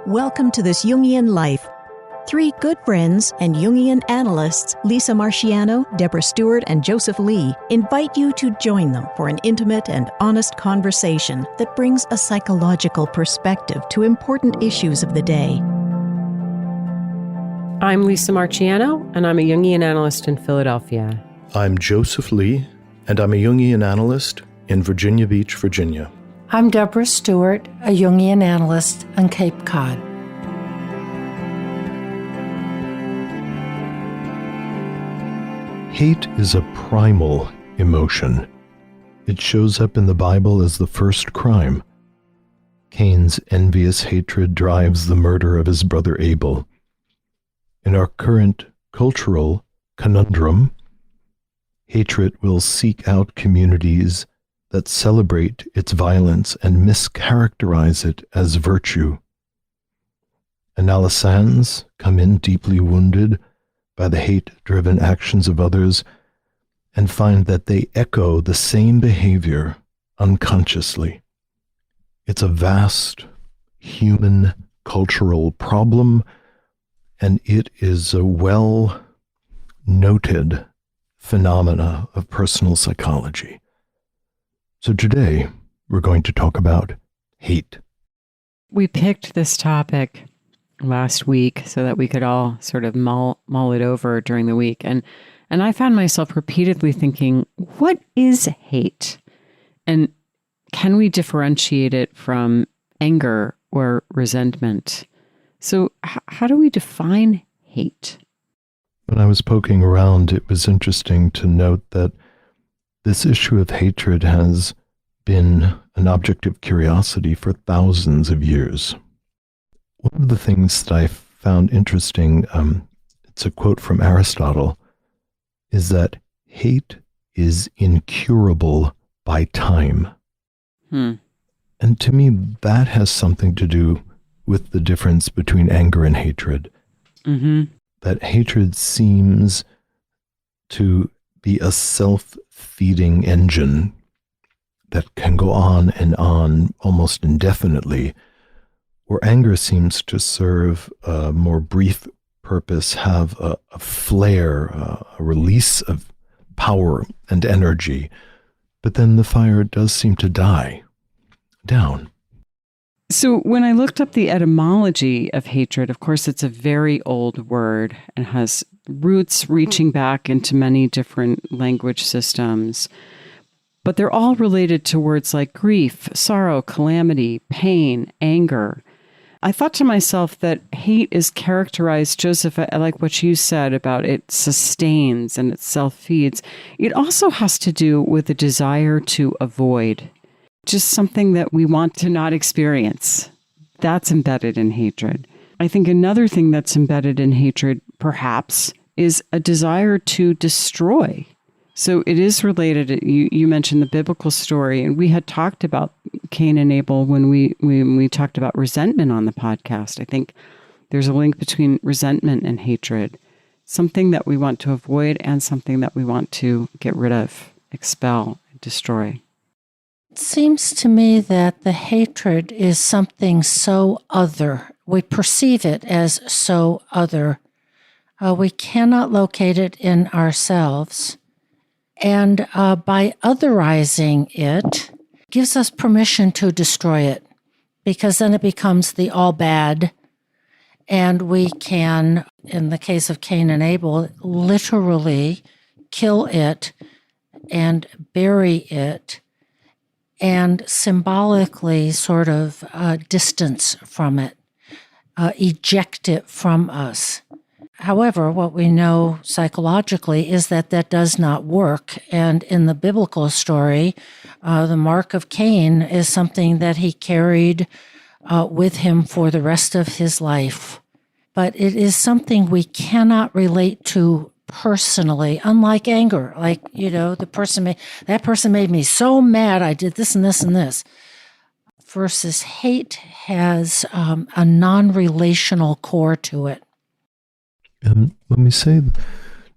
Welcome to This Jungian Life. Three good friends and Jungian analysts, Lisa Marciano, Deborah Stewart, and Joseph Lee, invite you to join them for an intimate and honest conversation that brings a psychological perspective to important issues of the day. I'm Lisa Marciano, and I'm a Jungian analyst in Philadelphia. I'm Joseph Lee, and I'm a Jungian analyst in Virginia Beach, Virginia. I'm Deborah Stewart, a Jungian analyst on Cape Cod. Hate is a primal emotion. It shows up in the Bible as the first crime. Cain's envious hatred drives the murder of his brother Abel. In our current cultural conundrum, hatred will seek out communities that celebrate its violence and mischaracterize it as virtue. Adolescents come in deeply wounded by the hate-driven actions of others and find that they echo the same behavior unconsciously. It's a vast human cultural problem, and it is a well-noted phenomena of personal psychology. So today, we're going to talk about hate. We picked this topic last week so that we could all sort of mull it over during the week. And I found myself repeatedly thinking, what is hate? And can we differentiate it from anger or resentment? So how do we define hate? When I was poking around, it was interesting to note that this issue of hatred has been an object of curiosity for thousands of years. One of the things that I found interesting, it's a quote from Aristotle, is that hate is incurable by time. And to me, that has something to do with the difference between anger and hatred. That hatred seems to be a self-feeding engine that can go on and on almost indefinitely, where anger seems to serve a more brief purpose, have a flare, a release of power and energy, but then the fire does seem to die down. So when I looked up the etymology of hatred, of course, it's a very old word and has roots reaching back into many different language systems. But they're all related to words like grief, sorrow, calamity, pain, anger. I thought to myself that hate is characterized, Joseph, I like what you said about it sustains and it self-feeds. It also has to do with a desire to avoid. Just something that we want to not experience. That's embedded in hatred. I think another thing that's embedded in hatred, perhaps, is a desire to destroy. So it is related. You mentioned the biblical story, and we had talked about Cain and Abel when we talked about resentment on the podcast. I think there's a link between resentment and hatred, something that we want to avoid and something that we want to get rid of, expel, destroy. It seems to me that the hatred is something so other. We perceive it as so other. We cannot locate it in ourselves. And by otherizing it, gives us permission to destroy it, because then it becomes the all bad. And we can, in the case of Cain and Abel, literally kill it and bury it and symbolically sort of distance from it, eject it from us. However, what we know psychologically is that that does not work. And in the biblical story, the mark of Cain is something that he carried with him for the rest of his life. But it is something we cannot relate to personally, unlike anger. Like, that person made me so mad, I did this and this and this. Versus hate has a non-relational core to it. And when we say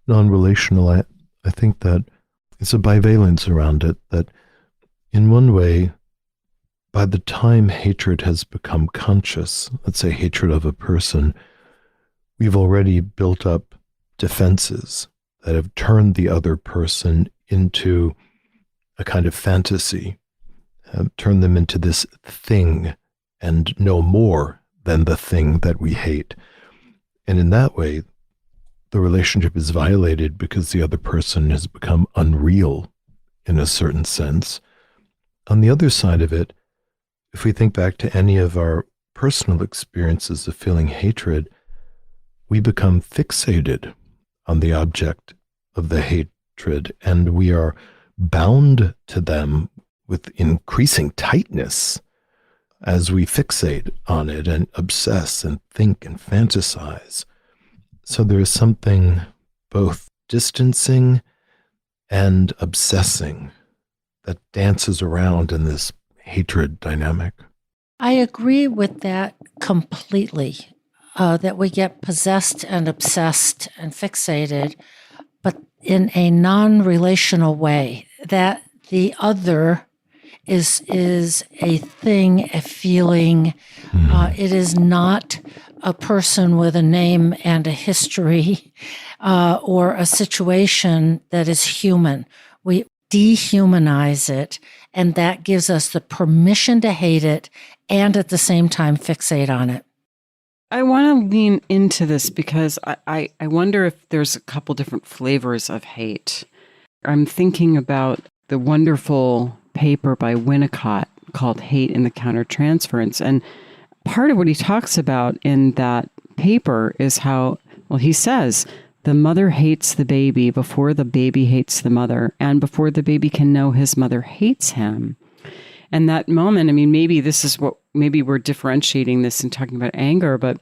non-relational, I think that it's a bivalence around it, that in one way, by the time hatred has become conscious, let's say hatred of a person, we've already built up defenses that have turned the other person into a kind of fantasy, have turned them into this thing and no more than the thing that we hate. And in that way, the relationship is violated because the other person has become unreal in a certain sense. On the other side of it, if we think back to any of our personal experiences of feeling hatred, we become fixated on the object of the hatred, and we are bound to them with increasing tightness as we fixate on it and obsess and think and fantasize. So there is something both distancing and obsessing that dances around in this hatred dynamic. I agree with that completely, that we get possessed and obsessed and fixated, but in a non-relational way, that the other is a thing, a feeling. It is not a person with a name and a history or a situation that is human. We dehumanize it, and that gives us the permission to hate it and at the same time fixate on it. I want to lean into this because I wonder if there's a couple different flavors of hate. I'm thinking about the wonderful paper by Winnicott called Hate in the Countertransference. And part of what he talks about in that paper is how, well, he says, the mother hates the baby before the baby hates the mother, and before the baby can know his mother hates him. And that moment, I mean, maybe this is what, maybe we're differentiating this and talking about anger, but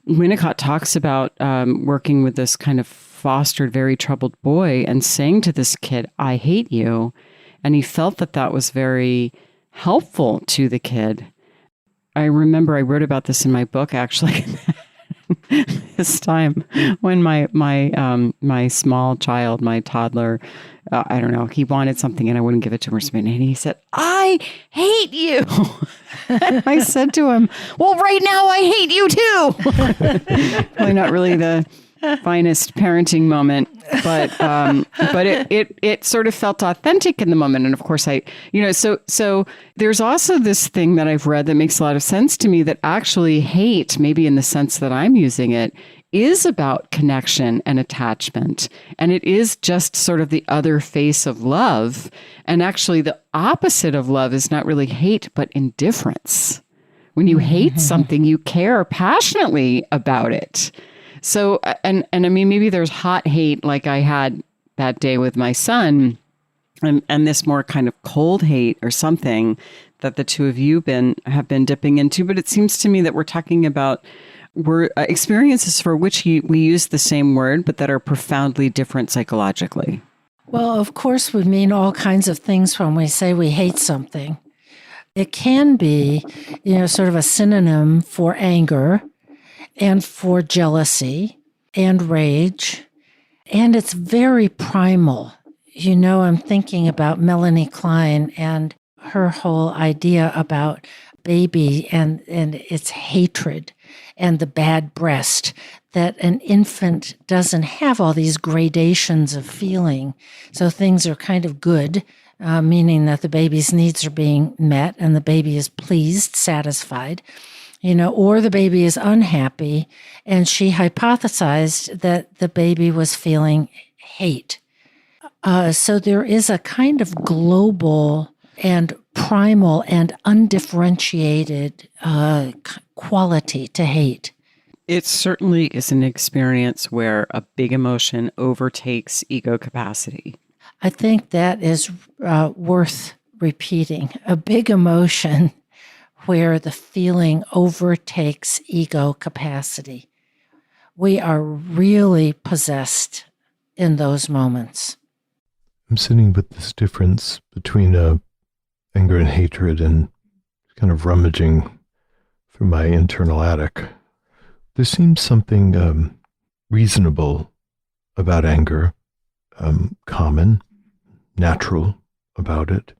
Winnicott talks about working with this kind of fostered, very troubled boy and saying to this kid, I hate you. And he felt that that was very helpful to the kid. I remember I wrote about this in my book, actually, this time when my small child, my toddler, I don't know, he wanted something and I wouldn't give it to him or something. And he said, I hate you. And I said to him, well, right now I hate you too. Probably not really the finest parenting moment, but it sort of felt authentic in the moment. And of course so there's also this thing that I've read that makes a lot of sense to me, that actually hate, maybe in the sense that I'm using it, is about connection and attachment. And it is just sort of the other face of love. And actually the opposite of love is not really hate, but indifference. When you hate something, you care passionately about it. So, and I mean, maybe there's hot hate like I had that day with my son, and this more kind of cold hate or something that the two of you have been dipping into. But it seems to me that we're talking about experiences for which we use the same word, but that are profoundly different psychologically. Well, of course, we mean all kinds of things when we say we hate something. It can be, sort of a synonym for anger and for jealousy and rage. And it's very primal. I'm thinking about Melanie Klein and her whole idea about baby and its hatred and the bad breast, that an infant doesn't have all these gradations of feeling. So things are kind of good, meaning that the baby's needs are being met and the baby is pleased, satisfied. Or the baby is unhappy, and she hypothesized that the baby was feeling hate. So there is a kind of global and primal and undifferentiated quality to hate. It certainly is an experience where a big emotion overtakes ego capacity. I think that is worth repeating. A big emotion where the feeling overtakes ego capacity. We are really possessed in those moments. I'm sitting with this difference between anger and hatred and kind of rummaging through my internal attic. There seems something reasonable about anger, common, natural about it,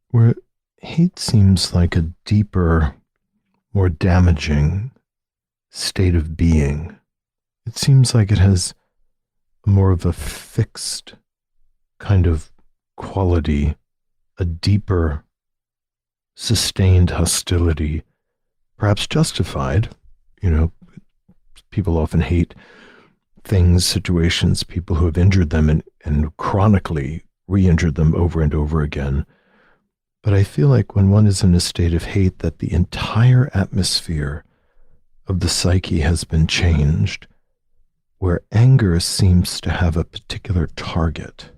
where hate seems like a deeper, more damaging state of being. It seems like it has more of a fixed kind of quality, a deeper, sustained hostility, perhaps justified. You know, people often hate things, situations, people who have injured them and chronically re-injured them over and over again. But I feel like when one is in a state of hate, that the entire atmosphere of the psyche has been changed, where anger seems to have a particular target.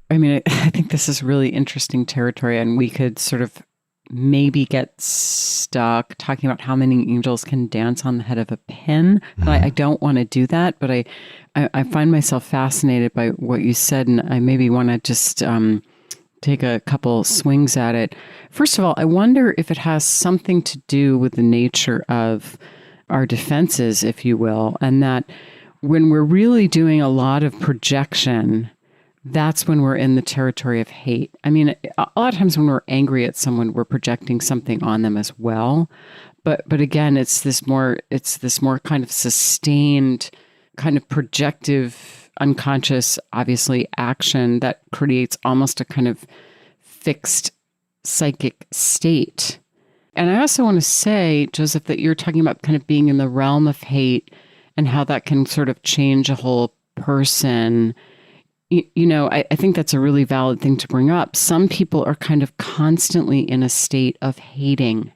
I mean, I think this is really interesting territory, and we could sort of maybe get stuck talking about how many angels can dance on the head of a pin. And I don't want to do that, but I find myself fascinated by what you said, and I maybe want to just take a couple swings at it. First of all, I wonder if it has something to do with the nature of our defenses, if you will, and that when we're really doing a lot of projection, that's when we're in the territory of hate. I mean, a lot of times when we're angry at someone, we're projecting something on them as well. But again, it's this more kind of sustained, kind of projective, unconscious, obviously, action that creates almost a kind of fixed psychic state. And I also want to say, Joseph, that you're talking about kind of being in the realm of hate and how that can sort of change a whole person. You know, I think that's a really valid thing to bring up. Some people are kind of constantly in a state of hating,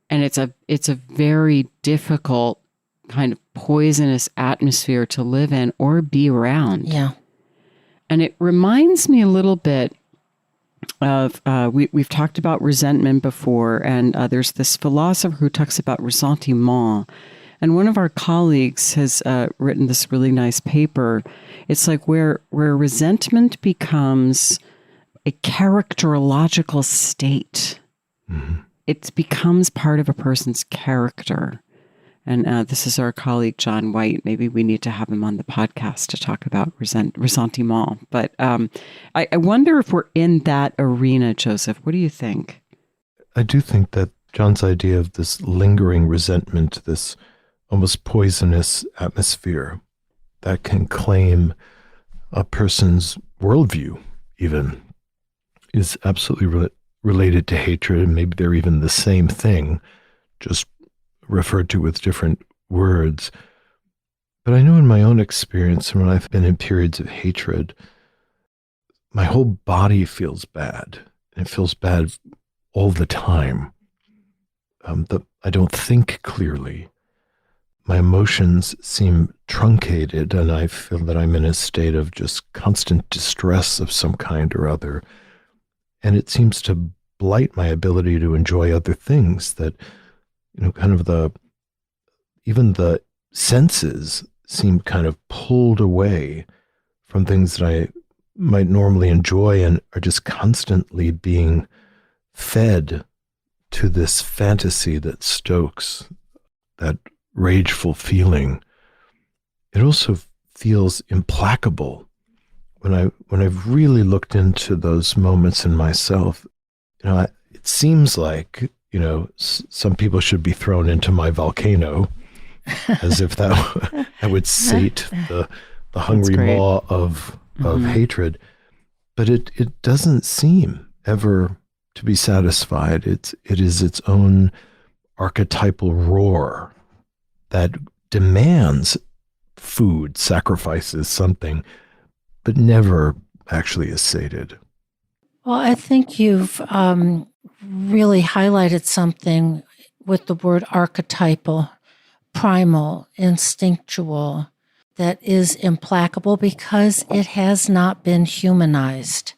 and it's a very difficult kind of poisonous atmosphere to live in or be around. Yeah. And it reminds me a little bit of, we've talked about resentment before, and there's this philosopher who talks about ressentiment. And one of our colleagues has written this really nice paper. It's like where resentment becomes a characterological state. Mm-hmm. It becomes part of a person's character. And this is our colleague, John White. Maybe we need to have him on the podcast to talk about ressentiment. But I wonder if we're in that arena, Joseph. What do you think? I do think that John's idea of this lingering resentment, this almost poisonous atmosphere that can claim a person's worldview even, is absolutely related to hatred, and maybe they're even the same thing, just referred to with different words. But I know in my own experience, when I've been in periods of hatred, my whole body feels bad. It feels bad all the time. I don't think clearly. My emotions seem truncated, and I feel that I'm in a state of just constant distress of some kind or other. And it seems to blight my ability to enjoy other things that, kind of even the senses seem kind of pulled away from things that I might normally enjoy and are just constantly being fed to this fantasy that stokes that rageful feeling. It also feels implacable. When I've really looked into those moments in myself, it seems like, some people should be thrown into my volcano, as if that would sate the hungry maw of hatred. But it doesn't seem ever to be satisfied. It is its own archetypal roar that demands food, sacrifices something, but never actually is sated. Well, I think you've really highlighted something with the word archetypal, primal, instinctual, that is implacable because it has not been humanized.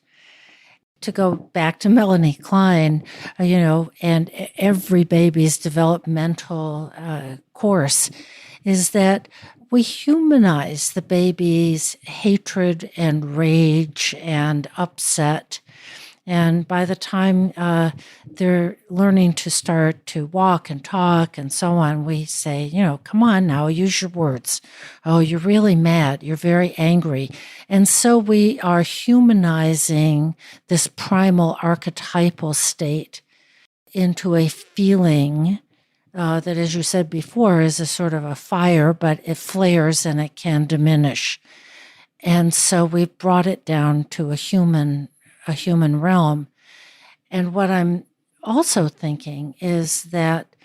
To go back to Melanie Klein, and every baby's developmental course, is that we humanize the baby's hatred and rage and upset. And by the time they're learning to start to walk and talk and so on, we say, come on now, use your words. Oh, you're really mad. You're very angry. And so we are humanizing this primal archetypal state. into a feeling that, as you said before, is a sort of a fire, but it flares and it can diminish. And so we've brought it down to a human realm. And what I'm also thinking is that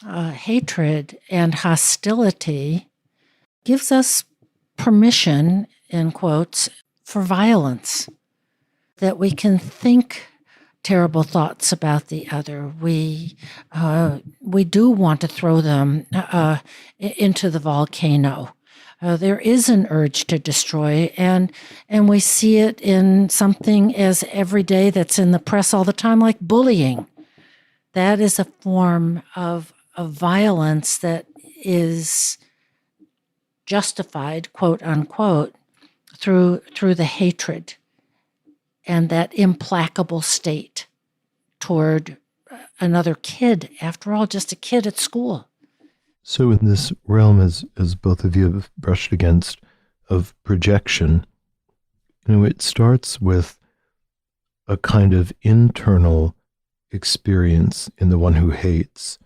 hatred and hostility gives us permission, in quotes, for violence, that we can think terrible thoughts about the other. We do want to throw them into the volcano. There is an urge to destroy, and we see it in something as everyday that's in the press all the time, like bullying. That is a form of violence that is justified, quote unquote, through the hatred and that implacable state toward another kid. After all, just a kid at school. So in this realm, as both of you have brushed against, of projection, it starts with a kind of internal experience in the one who hates,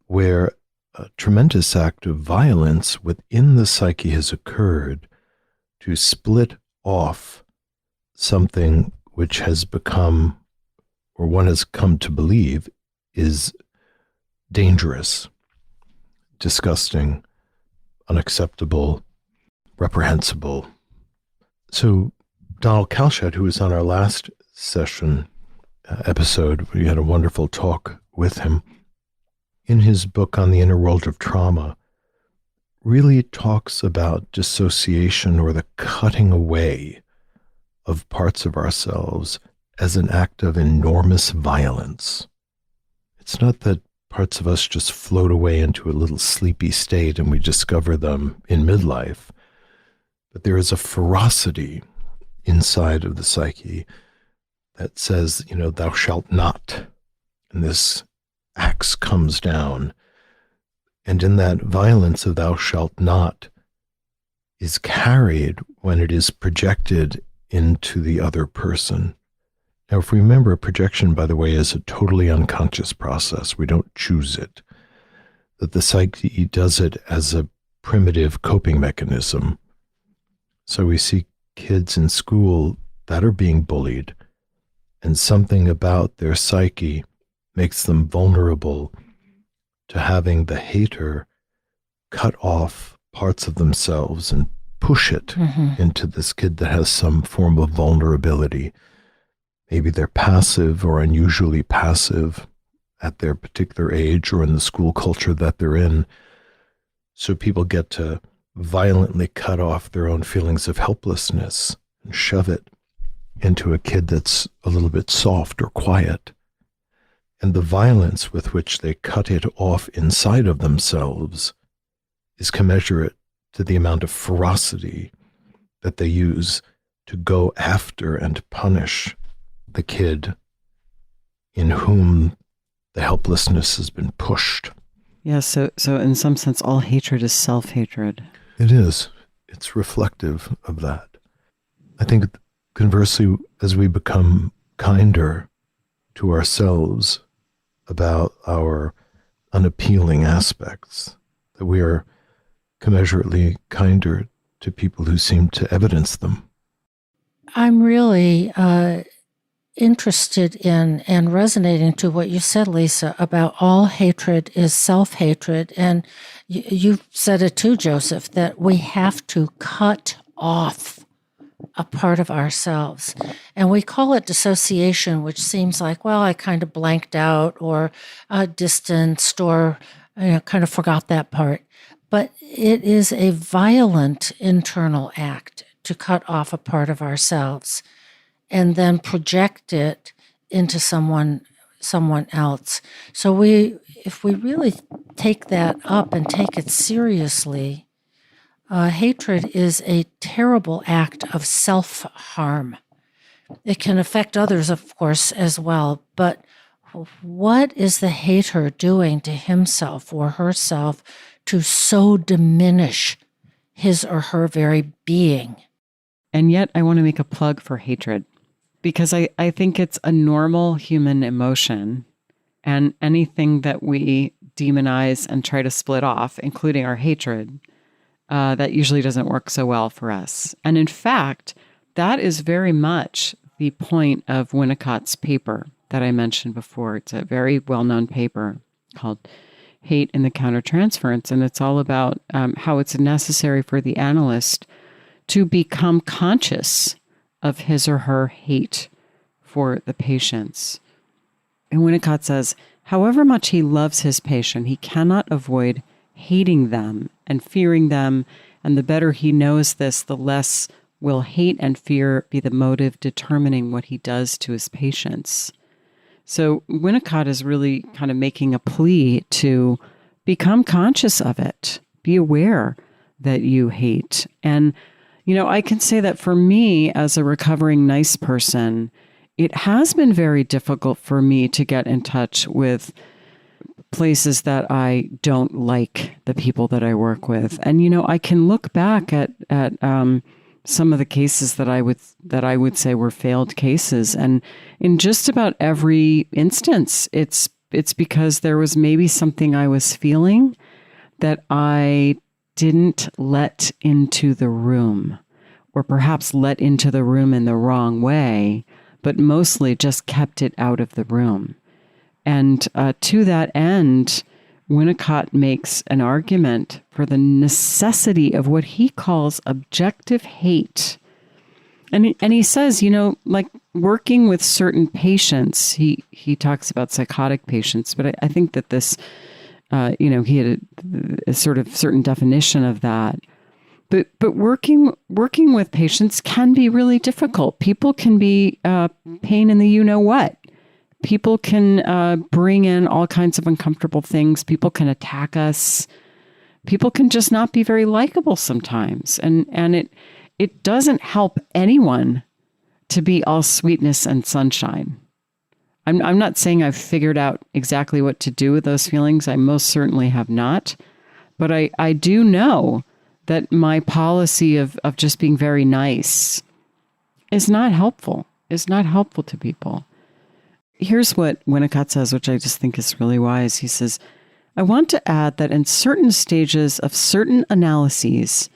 where a tremendous act of violence within the psyche has occurred to split off something which has become, or one has come to believe, is dangerous, disgusting, unacceptable, reprehensible. So Donald Kalschat, who was on our last session episode, we had a wonderful talk with him, in his book on the inner world of trauma, really talks about dissociation, or the cutting away of parts of ourselves, as an act of enormous violence. It's not that parts of us just float away into a little sleepy state and we discover them in midlife, but there is a ferocity inside of the psyche that says, thou shalt not. And this axe comes down. And in that violence of thou shalt not is carried when it is projected into the other person. Now, if we remember, projection, by the way, is a totally unconscious process. We don't choose it. That the psyche does it as a primitive coping mechanism. So we see kids in school that are being bullied, and something about their psyche makes them vulnerable to having the hater cut off parts of themselves and push it into this kid that has some form of vulnerability. Maybe they're passive or unusually passive at their particular age or in the school culture that they're in. So people get to violently cut off their own feelings of helplessness and shove it into a kid that's a little bit soft or quiet. And the violence with which they cut it off inside of themselves is commensurate to the amount of ferocity that they use to go after and punish the kid in whom the helplessness has been pushed. Yeah, so in some sense, all hatred is self-hatred. It is. It's reflective of that. I think conversely, as we become kinder to ourselves about our unappealing aspects, that we are commensurately kinder to people who seem to evidence them. I'm really interested in and resonating to what you said, Lisa, about all hatred is self-hatred. And you've said it too, Joseph, that we have to cut off a part of ourselves. And we call it dissociation, which seems like, well, I kind of blanked out or distanced or kind of forgot that part. But it is a violent internal act to cut off a part of ourselves and then project it into someone else. So if we really take that up and take it seriously, hatred is a terrible act of self-harm. It can affect others, of course, as well. But what is the hater doing to himself or herself to so diminish his or her very being? And yet I want to make a plug for hatred, because I think it's a normal human emotion And anything that we demonize and try to split off, including our hatred, that usually doesn't work so well for us. And in fact, that is very much the point of Winnicott's paper that I mentioned before. It's a very well-known paper called Hate in the Countertransference, and it's all about how it's necessary for the analyst to become conscious of his or her hate for the patients. And Winnicott says, however much he loves his patient, he cannot avoid hating them and fearing them, and the better he knows this, the less will hate and fear be the motive determining what he does to his patients. So Winnicott is really kind of making a plea to become conscious of it, be aware that you hate. And, I can say that for me as a recovering nice person, it has been very difficult for me to get in touch with places that I don't like the people that I work with. And, I can look back at some of the cases that I would say were failed cases. And in just about every instance, it's because there was maybe something I was feeling that I didn't let into the room, or perhaps let into the room in the wrong way, but mostly just kept it out of the room. And to that end, Winnicott makes an argument for the necessity of what he calls objective hate. And he says, like working with certain patients, he talks about psychotic patients, but I think that this, he had a sort of certain definition of that. But working with patients can be really difficult. People can be pain in the you-know-what. People can bring in all kinds of uncomfortable things. People can attack us. People can just not be very likable sometimes. And it doesn't help anyone to be all sweetness and sunshine. I'm not saying I've figured out exactly what to do with those feelings. I most certainly have not. But I do know that my policy of just being very nice is not helpful to people. Here's what Winnicott says, which I just think is really wise. He says, I want to add that in certain stages of certain analyses,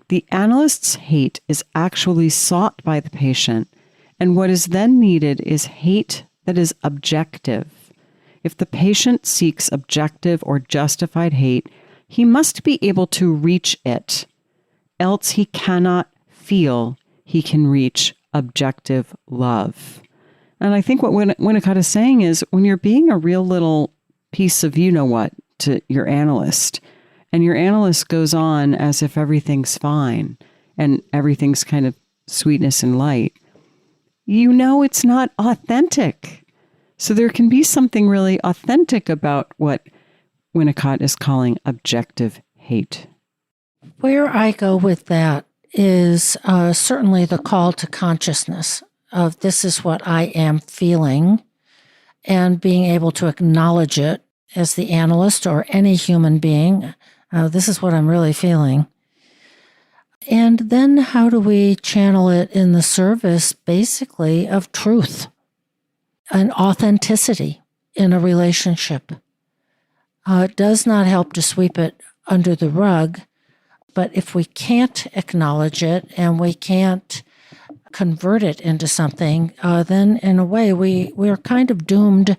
the analyst's hate is actually sought by the patient, and what is then needed is hate that is objective. If the patient seeks objective or justified hate, he must be able to reach it, else he cannot feel he can reach objective love. And I think what Winnicott is saying is when you're being a real little piece of you-know-what to your analyst, and your analyst goes on as if everything's fine and everything's kind of sweetness and light, it's not authentic. So there can be something really authentic about what Winnicott is calling objective hate. Where I go with that is certainly the call to consciousness of this is what I am feeling, and being able to acknowledge it as the analyst or any human being. This is what I'm really feeling. And then how do we channel it in the service, basically, of truth and authenticity in a relationship? It does not help to sweep it under the rug, but if we can't acknowledge it and we can't convert it into something, then in a way we're kind of doomed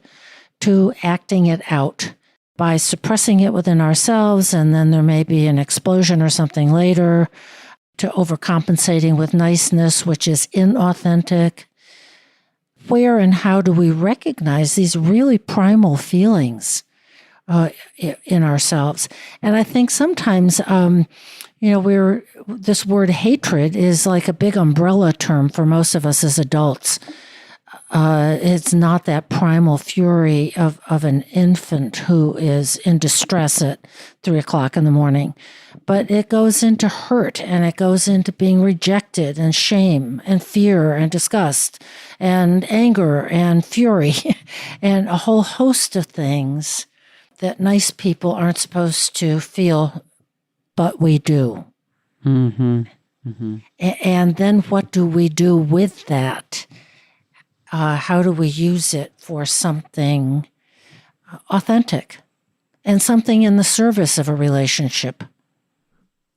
to acting it out by suppressing it within ourselves, and then there may be an explosion or something later, to overcompensating with niceness, which is inauthentic. Where and how do we recognize these really primal feelings in ourselves? And I think sometimes, this word hatred is like a big umbrella term for most of us as adults. It's not that primal fury of an infant who is in distress at 3:00 in the morning, but it goes into hurt, and it goes into being rejected and shame and fear and disgust and anger and fury and a whole host of things that nice people aren't supposed to feel, but we do. Mm-hmm. Mm-hmm. And then what do we do with that? How do we use it for something authentic and something in the service of a relationship.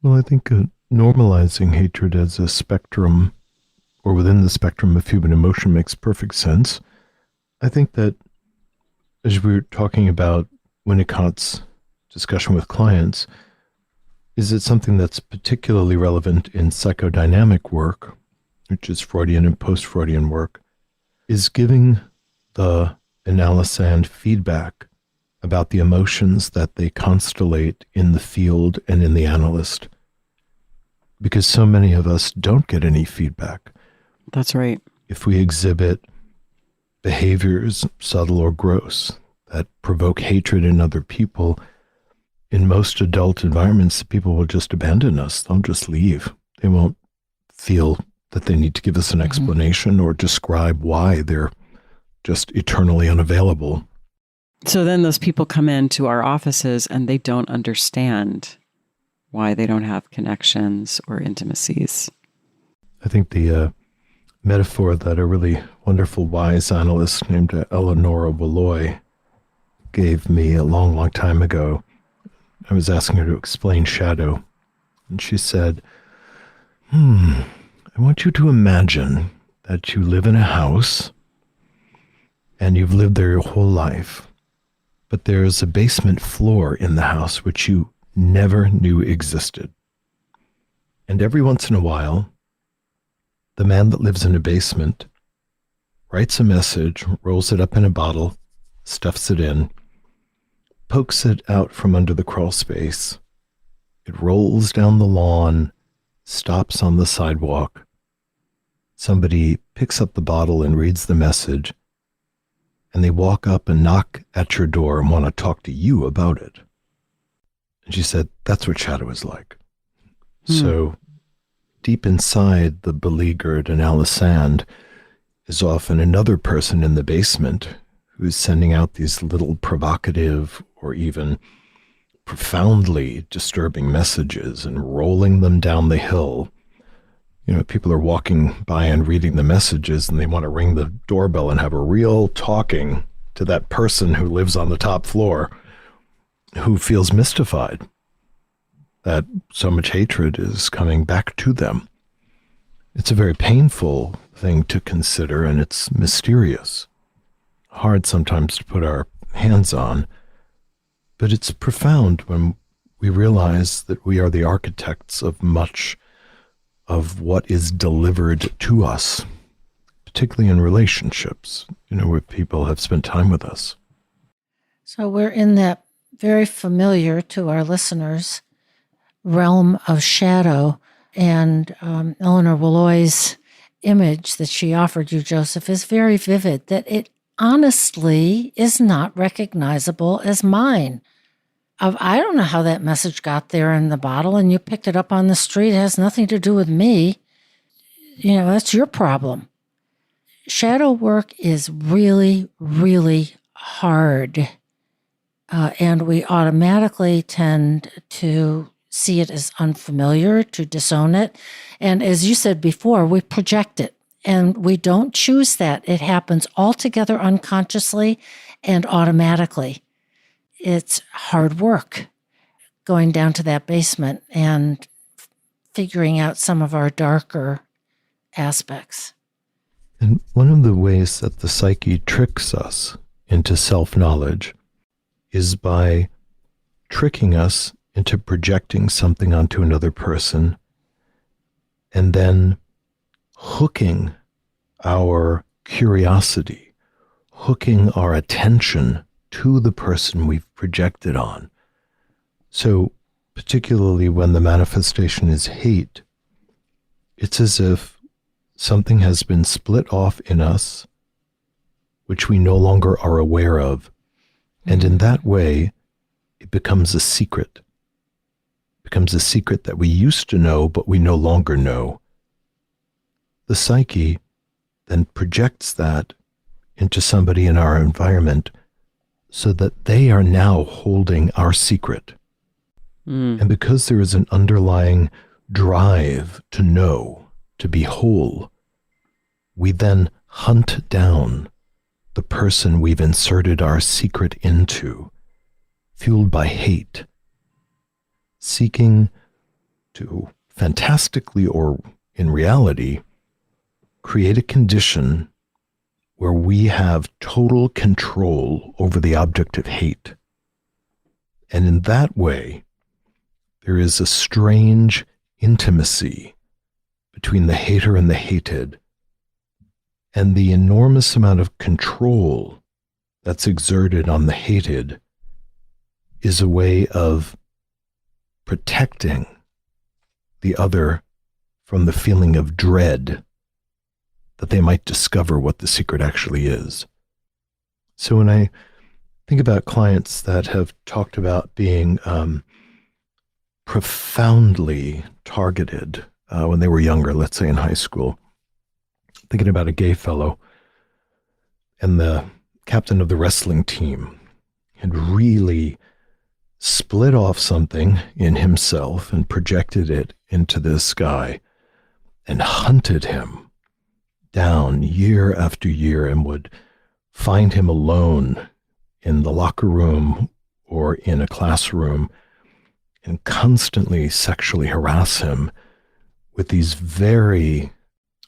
Well, I think normalizing hatred as a spectrum or within the spectrum of human emotion makes perfect sense. I think that as we were talking about Winnicott's discussion with clients, is it something that's particularly relevant in psychodynamic work, which is Freudian and post-Freudian work, is giving the analysand feedback about the emotions that they constellate in the field and in the analyst. Because so many of us don't get any feedback. That's right. If we exhibit behaviors, subtle or gross, that provoke hatred in other people, in most adult environments, people will just abandon us. They'll just leave. They won't feel that they need to give us an explanation or describe why they're just eternally unavailable. So then those people come into our offices and they don't understand why they don't have connections or intimacies. I think the metaphor that a really wonderful, wise analyst named Eleonora Walloy gave me a long, long time ago. I was asking her to explain shadow, and she said, I want you to imagine that you live in a house, and you've lived there your whole life, but there's a basement floor in the house which you never knew existed. And every once in a while, the man that lives in a basement writes a message, rolls it up in a bottle, stuffs it in, pokes it out from under the crawl space. It rolls down the lawn, stops on the sidewalk. Somebody picks up the bottle and reads the message, and they walk up and knock at your door and want to talk to you about it. And she said, that's what shadow is like. So deep inside the beleaguered analysand is often another person in the basement who's sending out these little provocative or even profoundly disturbing messages and rolling them down the hill. You know, people are walking by and reading the messages and they want to ring the doorbell and have a real talking to that person who lives on the top floor who feels mystified that so much hatred is coming back to them. It's a very painful thing to consider, and it's mysterious. Hard sometimes to put our hands on, but it's profound when we realize that we are the architects of much of what is delivered to us, particularly in relationships, where people have spent time with us. So we're in that very familiar to our listeners realm of shadow, and Eleanor Walloy's image that she offered you, Joseph, is very vivid, that it honestly is not recognizable as mine. I don't know how that message got there in the bottle and you picked it up on the street. It has nothing to do with me. That's your problem. Shadow work is really, really hard. And we automatically tend to see it as unfamiliar, to disown it. And as you said before, we project it. And we don't choose that. It happens altogether unconsciously and automatically. It's hard work going down to that basement and figuring out some of our darker aspects. And one of the ways that the psyche tricks us into self-knowledge is by tricking us into projecting something onto another person and then hooking our curiosity, hooking our attention to the person we've projected on. So particularly when the manifestation is hate, it's as if something has been split off in us, which we no longer are aware of. And in that way, it becomes a secret. It becomes a secret that we used to know, but we no longer know. The psyche then projects that into somebody in our environment so that they are now holding our secret. And because there is an underlying drive to know, to be whole, we then hunt down the person we've inserted our secret into, fueled by hate, seeking to fantastically or in reality create a condition where we have total control over the object of hate. And in that way, there is a strange intimacy between the hater and the hated, and the enormous amount of control that's exerted on the hated is a way of protecting the other from the feeling of dread that they might discover what the secret actually is. So when I think about clients that have talked about being profoundly targeted when they were younger, let's say in high school, thinking about a gay fellow, and the captain of the wrestling team had really split off something in himself and projected it into this guy and hunted him down year after year, and would find him alone in the locker room or in a classroom and constantly sexually harass him with these very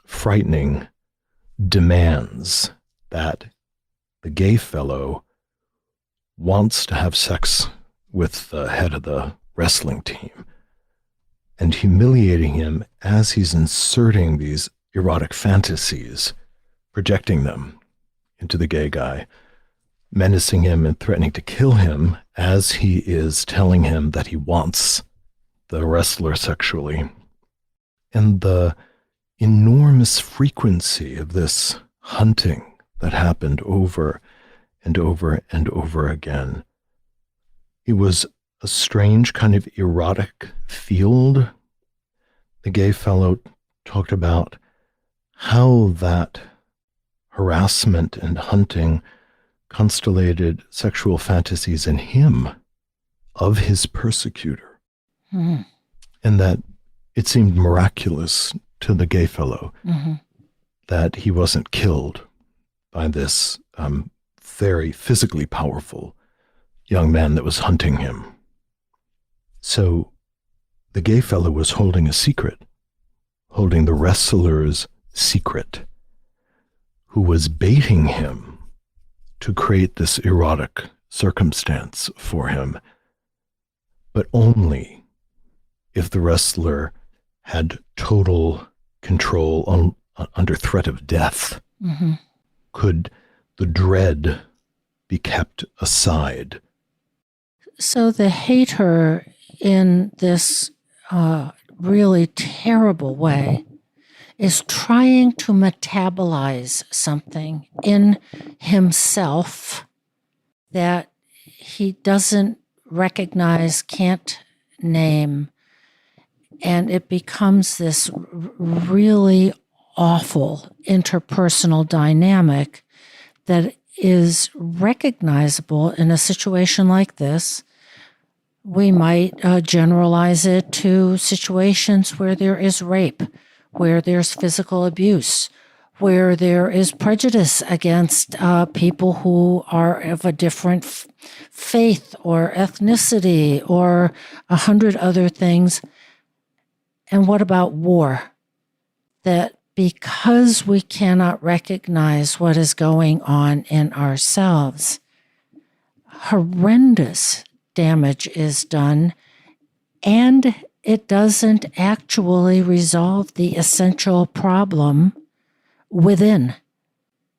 frightening demands that the gay fellow wants to have sex with the head of the wrestling team, and humiliating him as he's inserting these erotic fantasies, projecting them into the gay guy, menacing him and threatening to kill him as he is telling him that he wants the wrestler sexually. And the enormous frequency of this hunting that happened over and over and over again. It was a strange kind of erotic field. The gay fellow talked about how that harassment and hunting constellated sexual fantasies in him of his persecutor. Mm-hmm. And that it seemed miraculous to the gay fellow that he wasn't killed by this very physically powerful young man that was hunting him. So the gay fellow was holding a secret, holding the wrestler's secret, who was baiting him to create this erotic circumstance for him, but only if the wrestler had total control under threat of death could the dread be kept aside. So the hater in this really terrible way is trying to metabolize something in himself that he doesn't recognize, can't name, and it becomes this really awful interpersonal dynamic that is recognizable in a situation like this. We might generalize it to situations where there is rape, where there's physical abuse, where there is prejudice against people who are of a different faith or ethnicity or 100 other things. And what about war? That because we cannot recognize what is going on in ourselves, horrendous damage is done, and it doesn't actually resolve the essential problem within.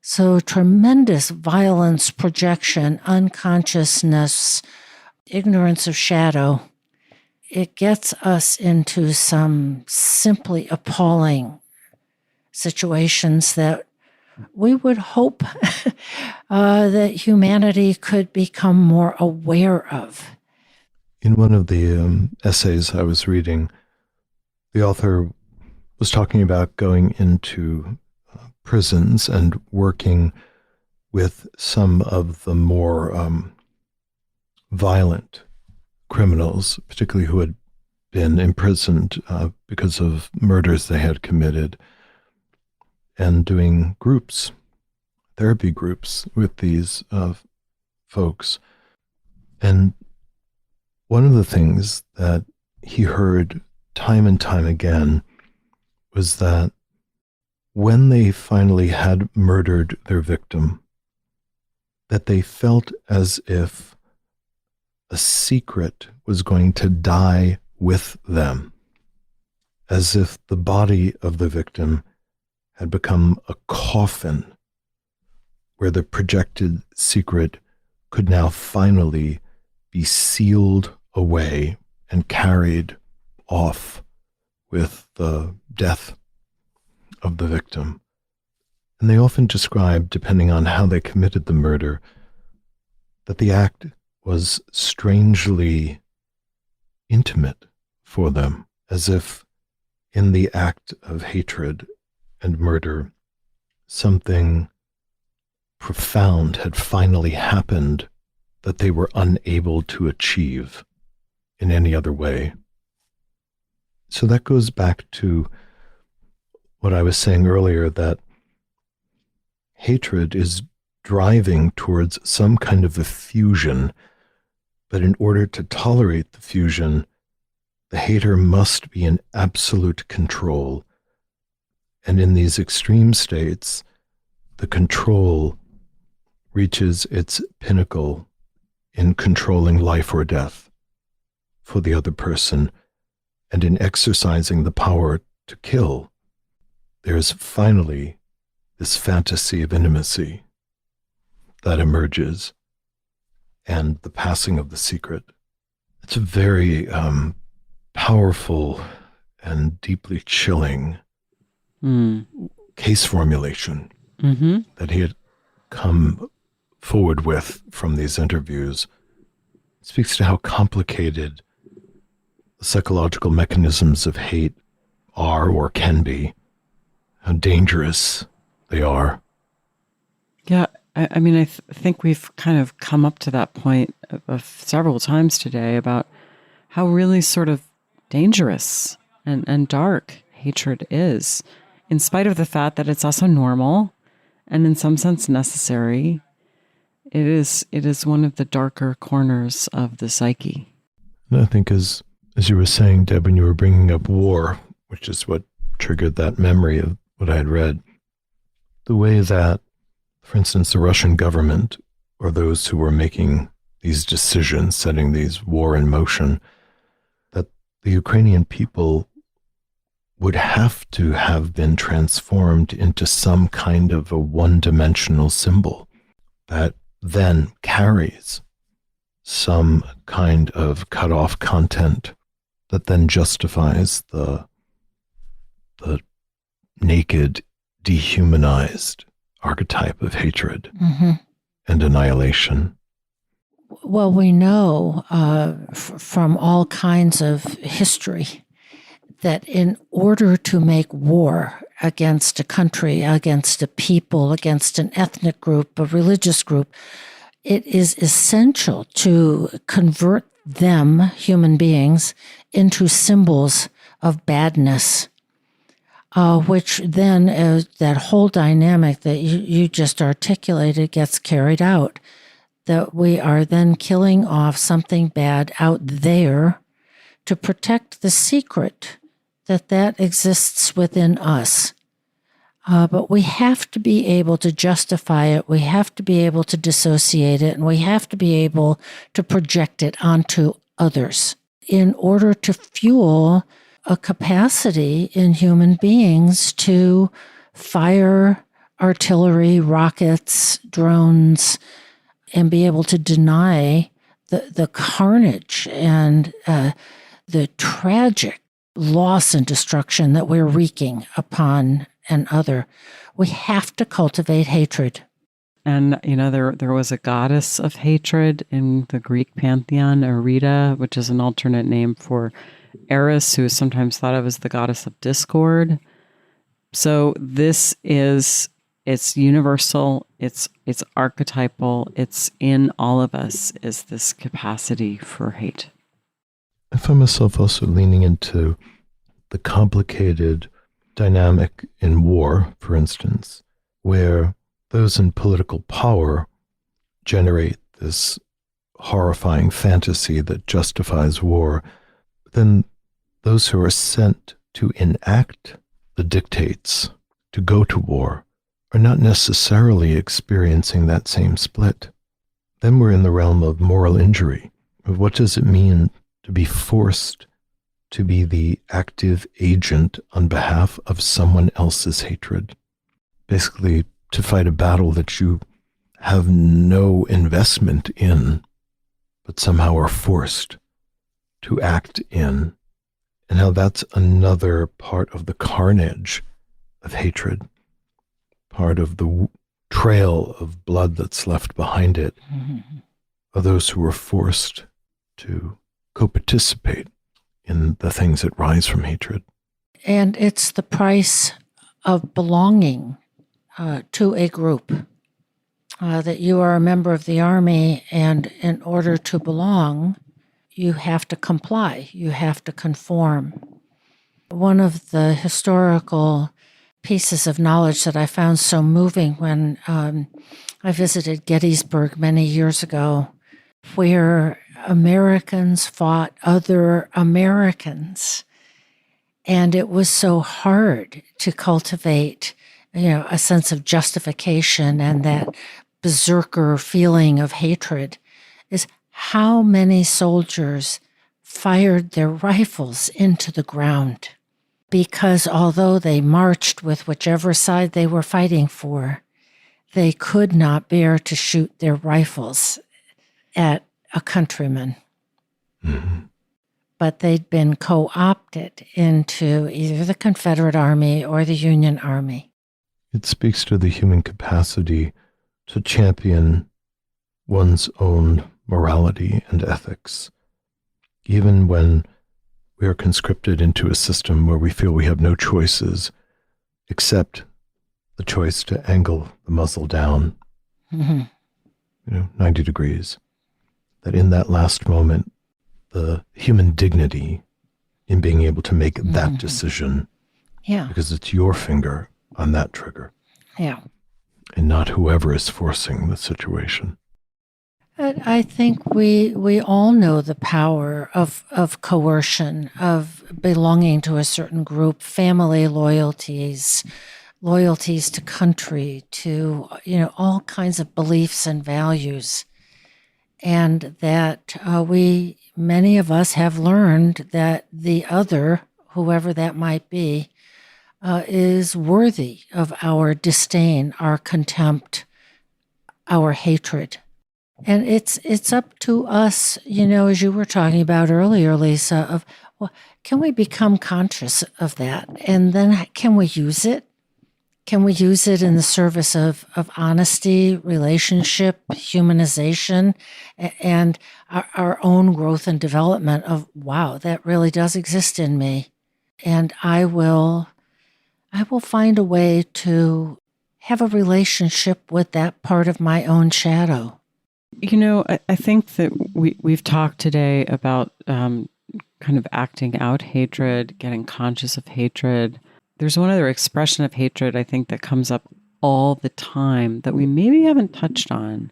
So tremendous violence, projection, unconsciousness, ignorance of shadow. It gets us into some simply appalling situations that we would hope that humanity could become more aware of. In one of the essays I was reading, the author was talking about going into prisons and working with some of the more violent criminals, particularly who had been imprisoned because of murders they had committed, and doing groups therapy groups with these folks. And one of the things that he heard time and time again was that when they finally had murdered their victim, that they felt as if a secret was going to die with them, as if the body of the victim had become a coffin where the projected secret could now finally be sealed away and carried off with the death of the victim. And they often describe, depending on how they committed the murder, that the act was strangely intimate for them, as if in the act of hatred and murder, something profound had finally happened that they were unable to achieve in any other way. So that goes back to what I was saying earlier, that hatred is driving towards some kind of a fusion, but in order to tolerate the fusion, the hater must be in absolute control. And in these extreme states, the control reaches its pinnacle in controlling life or death for the other person, and in exercising the power to kill. There's finally this fantasy of intimacy that emerges, and the passing of the secret. It's a very powerful and deeply chilling case formulation that he had come forward with from these interviews. It speaks to how complicated the psychological mechanisms of hate are or can be, how dangerous they are. Yeah, I mean, I think we've kind of come up to that point of several times today about how really sort of dangerous and dark hatred is, in spite of the fact that it's also normal and in some sense necessary. It is one of the darker corners of the psyche. And I think as you were saying, Deb, when you were bringing up war, which is what triggered that memory of what I had read, the way that, for instance, the Russian government, or those who were making these decisions, setting these war in motion, that the Ukrainian people would have to have been transformed into some kind of a one-dimensional symbol that then carries some kind of cut-off content that then justifies the naked, dehumanized archetype of hatred and annihilation. Well, we know from all kinds of history that in order to make war against a country, against a people, against an ethnic group, a religious group, it is essential to convert them, human beings, into symbols of badness, which then, that whole dynamic that you just articulated gets carried out, that we are then killing off something bad out there to protect the secret that exists within us. But we have to be able to justify it, we have to be able to dissociate it, and we have to be able to project it onto others in order to fuel a capacity in human beings to fire artillery, rockets, drones, and be able to deny the carnage and the tragic loss and destruction that we're wreaking upon an other. We have to cultivate hatred. And, there was a goddess of hatred in the Greek pantheon, Areta, which is an alternate name for Eris, who is sometimes thought of as the goddess of discord. So it's universal, it's archetypal, it's in all of us, is this capacity for hate. I find myself also leaning into the complicated dynamic in war, for instance, where those in political power generate this horrifying fantasy that justifies war, then those who are sent to enact the dictates to go to war are not necessarily experiencing that same split. Then we're in the realm of moral injury. What does it mean to be forced to be the active agent on behalf of someone else's hatred? Basically, to fight a battle that you have no investment in, but somehow are forced to act in. And how that's another part of the carnage of hatred, part of the trail of blood that's left behind it, are those who are forced to co-participate in the things that rise from hatred. And it's the price of belonging to a group, that you are a member of the army, and in order to belong, you have to comply, you have to conform. One of the historical pieces of knowledge that I found so moving when I visited Gettysburg many years ago, where Americans fought other Americans. And it was so hard to cultivate, a sense of justification and that berserker feeling of hatred, is how many soldiers fired their rifles into the ground. Because although they marched with whichever side they were fighting for, they could not bear to shoot their rifles at a countryman. Mm-hmm. But they'd been co-opted into either the Confederate Army or the Union Army. It speaks to the human capacity to champion one's own morality and ethics, even when we are conscripted into a system where we feel we have no choices except the choice to angle the muzzle down, 90 degrees. That in that last moment, the human dignity in being able to make that decision, because it's your finger on that trigger, and not whoever is forcing the situation. I think we all know the power of coercion, of belonging to a certain group, family loyalties to country, to all kinds of beliefs and values, and that many of us have learned that the other, whoever that might be, is worthy of our disdain, our contempt, our hatred. And it's up to us, as you were talking about earlier, Lisa, can we become conscious of that? And then can we use it? Can we use it in the service of honesty, relationship, humanization, and our own growth and development of, wow, that really does exist in me. And I will find a way to have a relationship with that part of my own shadow. I think that we've talked today about kind of acting out hatred, getting conscious of hatred. There's one other expression of hatred, I think, that comes up all the time that we maybe haven't touched on.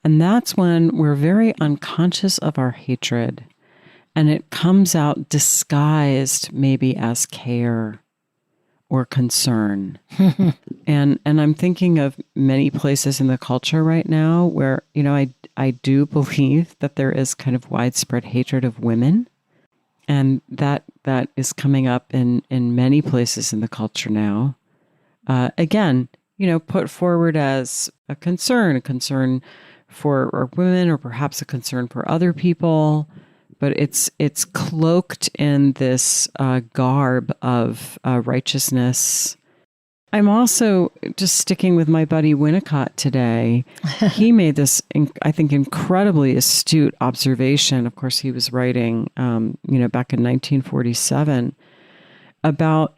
And that's when we're very unconscious of our hatred and it comes out disguised maybe as care or concern. And I'm thinking of many places in the culture right now where, I do believe that there is kind of widespread hatred of women. And that is coming up in many places in the culture now. Again, put forward as a concern for women or perhaps a concern for other people. But it's cloaked in this garb of righteousness. I'm also just sticking with my buddy Winnicott today. He made this, I think, incredibly astute observation. Of course, he was writing, back in 1947 about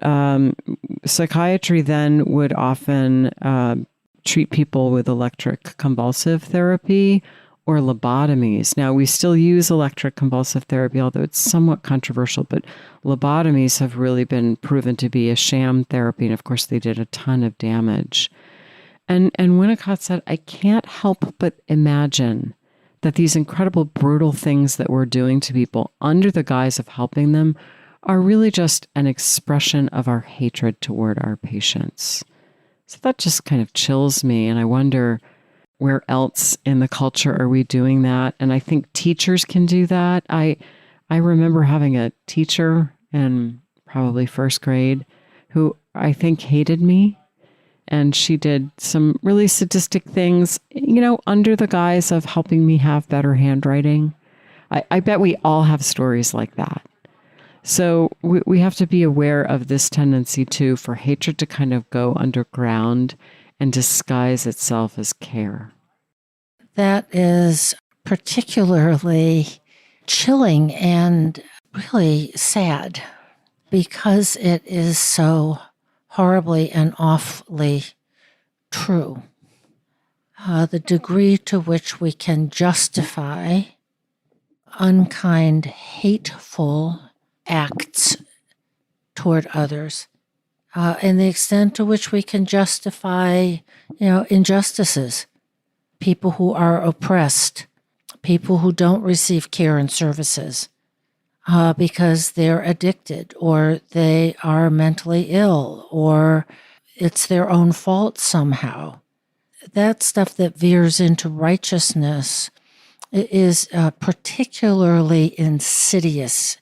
psychiatry. Then would often treat people with electric convulsive therapy or lobotomies. Now, we still use electric convulsive therapy, although it's somewhat controversial, but lobotomies have really been proven to be a sham therapy. And of course, they did a ton of damage. And Winnicott said, I can't help but imagine that these incredible brutal things that we're doing to people under the guise of helping them are really just an expression of our hatred toward our patients. So that just kind of chills me. And I wonder, where else in the culture are we doing that? And I think teachers can do that. I remember having a teacher in probably first grade who I think hated me. And she did some really sadistic things, under the guise of helping me have better handwriting. I bet we all have stories like that. So we have to be aware of this tendency, too, for hatred to kind of go underground and disguise itself as care. That is particularly chilling and really sad because it is so horribly and awfully true. The degree to which we can justify unkind, hateful acts toward others, and the extent to which we can justify, injustices, people who are oppressed, people who don't receive care and services because they're addicted or they are mentally ill or it's their own fault somehow. That stuff that veers into righteousness is particularly insidious.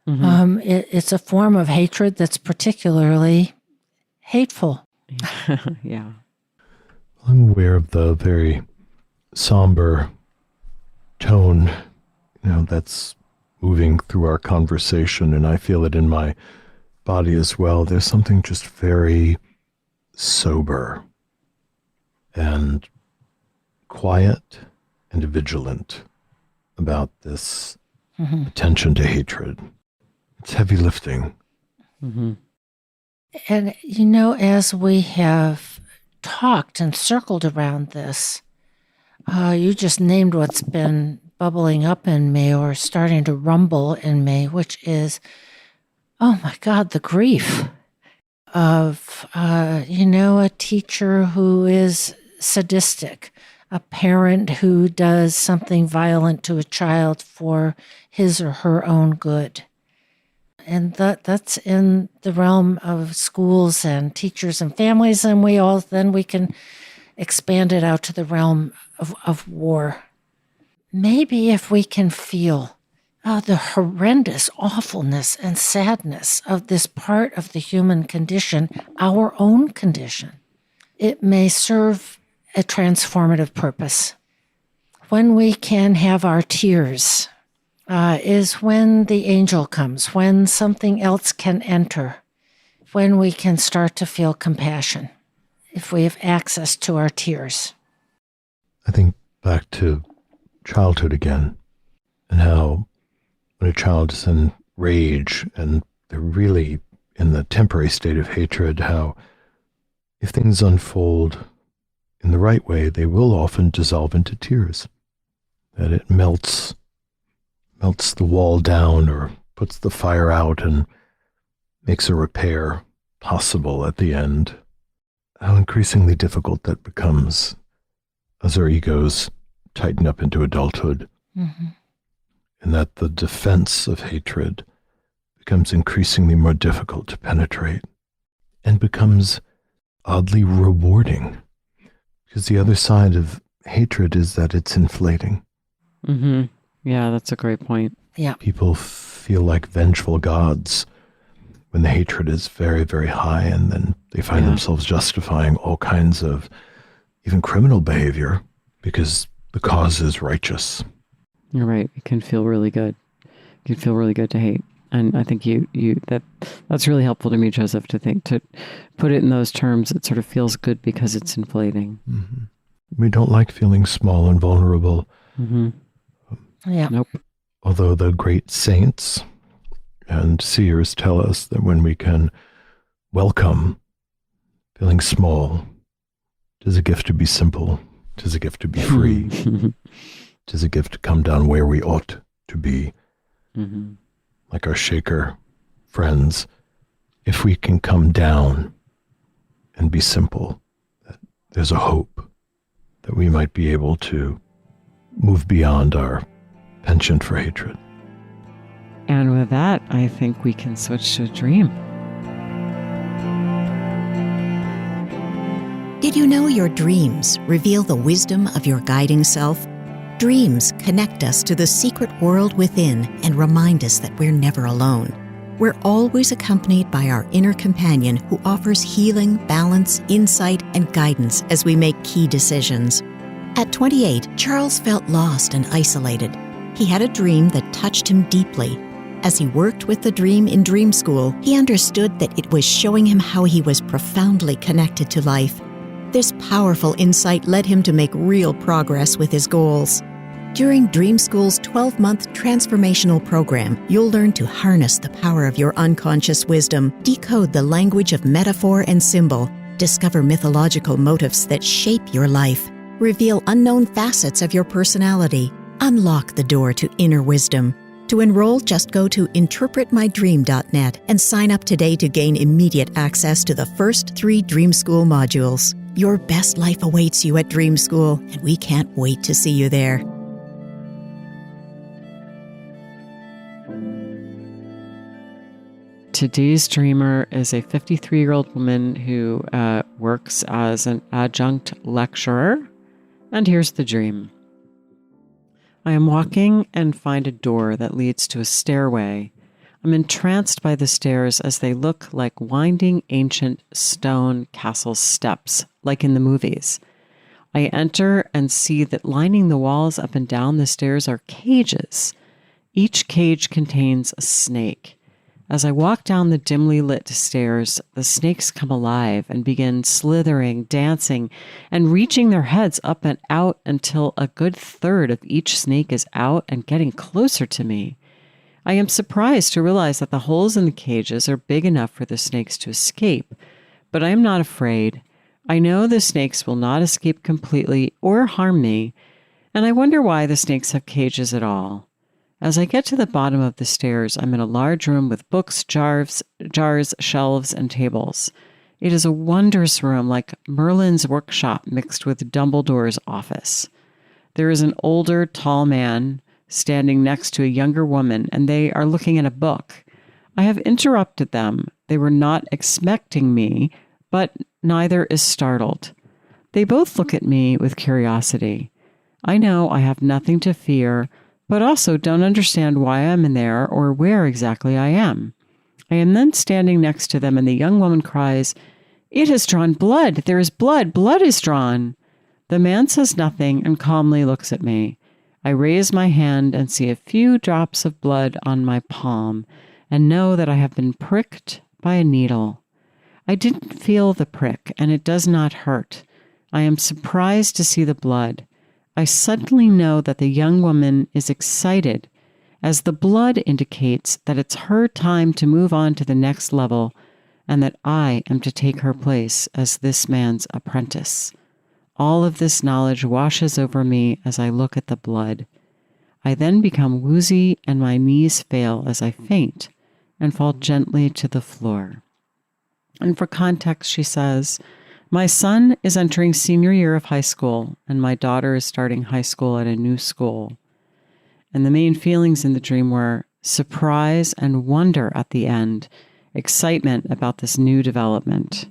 Mm-hmm. It's a form of hatred that's particularly hateful. Yeah. I'm aware of the very somber tone, that's moving through our conversation, and I feel it in my body as well. There's something just very sober and quiet and vigilant about this attention to hatred. It's heavy lifting. Mm-hmm. And, as we have talked and circled around this, you just named what's been bubbling up in me or starting to rumble in me, which is, oh my God, the grief of, a teacher who is sadistic, a parent who does something violent to a child for his or her own good. And that's in the realm of schools and teachers and families, and we can expand it out to the realm of war. Maybe if we can feel the horrendous awfulness and sadness of this part of the human condition, our own condition, it may serve a transformative purpose. When we can have our tears is when the angel comes, when something else can enter, when we can start to feel compassion, if we have access to our tears. I think back to childhood again, and how when a child is in rage and they're really in the temporary state of hatred, how if things unfold in the right way, they will often dissolve into tears, that it melts the wall down or puts the fire out and makes a repair possible at the end. How increasingly difficult that becomes as our egos tighten up into adulthood. Mm-hmm. And that the defense of hatred becomes increasingly more difficult to penetrate and becomes oddly rewarding. Because the other side of hatred is that it's inflating. Mm-hmm. Yeah, that's a great point. Yeah. People feel like vengeful gods when the hatred is very, very high, and then they find themselves justifying all kinds of even criminal behavior because the cause is righteous. You're right. It can feel really good. It can feel really good to hate. And I think that's really helpful to me, Joseph, to put it in those terms. It sort of feels good because it's inflating. Mm-hmm. We don't like feeling small and vulnerable. Mm-hmm. Yeah. Nope. Although the great saints and seers tell us that when we can welcome feeling small, it is a gift to be simple. It is a gift to be free. It is a gift to come down where we ought to be. Mm-hmm. Like our Shaker friends, if we can come down and be simple, there's a hope that we might be able to move beyond our penchant for hatred. And with that, I think we can switch to a dream. Did you know your dreams reveal the wisdom of your guiding self? Dreams connect us to the secret world within and remind us that we're never alone. We're always accompanied by our inner companion who offers healing, balance, insight, and guidance as we make key decisions. At 28, Charles felt lost and isolated. He had a dream that touched him deeply. As he worked with the dream in dream school, he understood that it was showing him how he was profoundly connected to life. This powerful insight led him to make real progress with his goals. During Dream School's 12-month transformational program, you'll learn to harness the power of your unconscious wisdom, decode the language of metaphor and symbol, discover mythological motifs that shape your life, reveal unknown facets of your personality, unlock the door to inner wisdom. To enroll, just go to interpretmydream.net and sign up today to gain immediate access to the first 3 Dream School modules. Your best life awaits you at Dream School, and we can't wait to see you there. Today's dreamer is a 53-year-old woman who works as an adjunct lecturer. And here's the dream. I am walking and find a door that leads to a stairway. I'm entranced by the stairs as they look like winding ancient stone castle steps, like in the movies. I enter and see that lining the walls up and down the stairs are cages. Each cage contains a snake. As I walk down the dimly lit stairs, the snakes come alive and begin slithering, dancing, and reaching their heads up and out until a good third of each snake is out and getting closer to me. I am surprised to realize that the holes in the cages are big enough for the snakes to escape, but I am not afraid. I know the snakes will not escape completely or harm me, and I wonder why the snakes have cages at all. As I get to the bottom of the stairs, I'm in a large room with books, jars, shelves, and tables. It is a wondrous room like Merlin's workshop mixed with Dumbledore's office. There is an older, tall man standing next to a younger woman, and they are looking at a book. I have interrupted them. They were not expecting me, but neither is startled. They both look at me with curiosity. I know I have nothing to fear, but also don't understand why I'm in there or where exactly I am. I am then standing next to them, and the young woman cries, "It has drawn blood! There is blood! Blood is drawn!" The man says nothing and calmly looks at me. I raise my hand and see a few drops of blood on my palm and know that I have been pricked by a needle. I didn't feel the prick, and it does not hurt. I am surprised to see the blood. I suddenly know that the young woman is excited, as the blood indicates that it's her time to move on to the next level and that I am to take her place as this man's apprentice. All of this knowledge washes over me as I look at the blood. I then become woozy and my knees fail as I faint and fall gently to the floor. And for context, she says, "My son is entering senior year of high school, and my daughter is starting high school at a new school." And the main feelings in the dream were surprise and wonder at the end, excitement about this new development.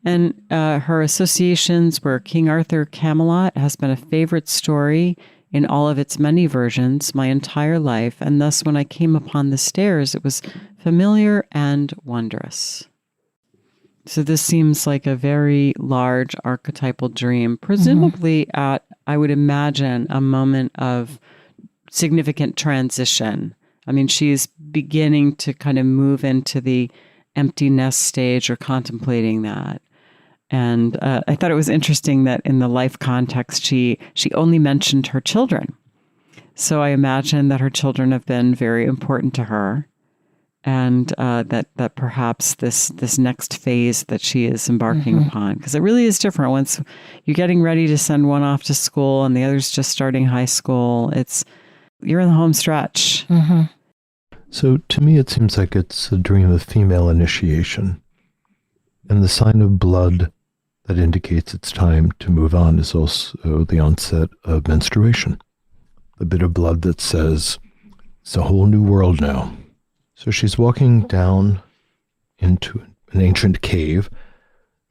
And her associations were King Arthur Camelot has been a favorite story in all of its many versions my entire life, and thus when I came upon the stairs, it was familiar and wondrous. So this seems like a very large archetypal dream, presumably at, I would imagine, a moment of significant transition. I mean, she's beginning to kind of move into the empty nest stage or contemplating that. And I thought it was interesting that in the life context, she only mentioned her children. So I imagine that her children have been very important to her. And that perhaps this next phase that she is embarking upon, because it really is different. Once you're getting ready to send one off to school and the other's just starting high school, you're in the home stretch. So to me, it seems like it's a dream of female initiation. And the sign of blood that indicates it's time to move on is also the onset of menstruation. The bit of blood that says, it's a whole new world now. So she's walking down into an ancient cave,